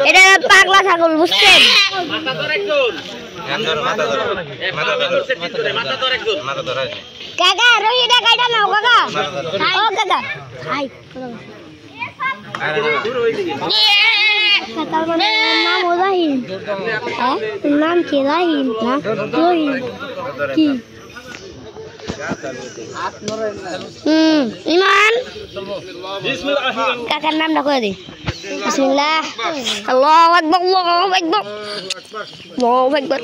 এটা পাগলা ছাগল বুঝছেন? কাকা রোহিটা কাটা নাও কাকা। ও কাকা হাই নাম ওলাহিন। নাম কি লাহিন না রোহিন কি? ইমান কাকার নামটা করে দি। বিসমিল্লাহ আল্লাহু আকবার আল্লাহু আকবার আল্লাহু আকবার।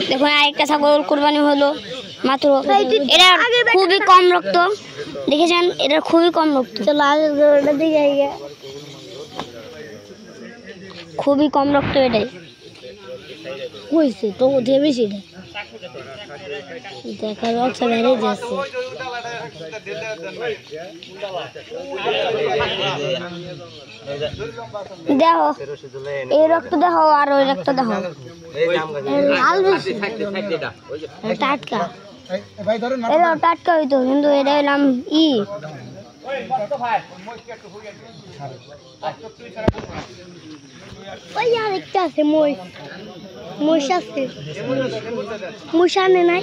দেখুন আরেকটা ছাগল কুরবানি হলো মাত্র। এটা খুবই কম রক্ত, দেখেছেন? এটা খুবই কম রক্ত। চলো আগে দিকে খুবই কম রক্ত। এটাই হয়েছে তো দিয়ে বেশি দেখা রক্ত বেড়ে যাচ্ছে। দেখো এই রক্ত দেখো আর ওই রক্ত দেখো টাটকা। এটা টাটকা হইতো কিন্তু এটা এলাম ওই আরেকটা আছে মহিষ আছে, মহিষ আনে নাই।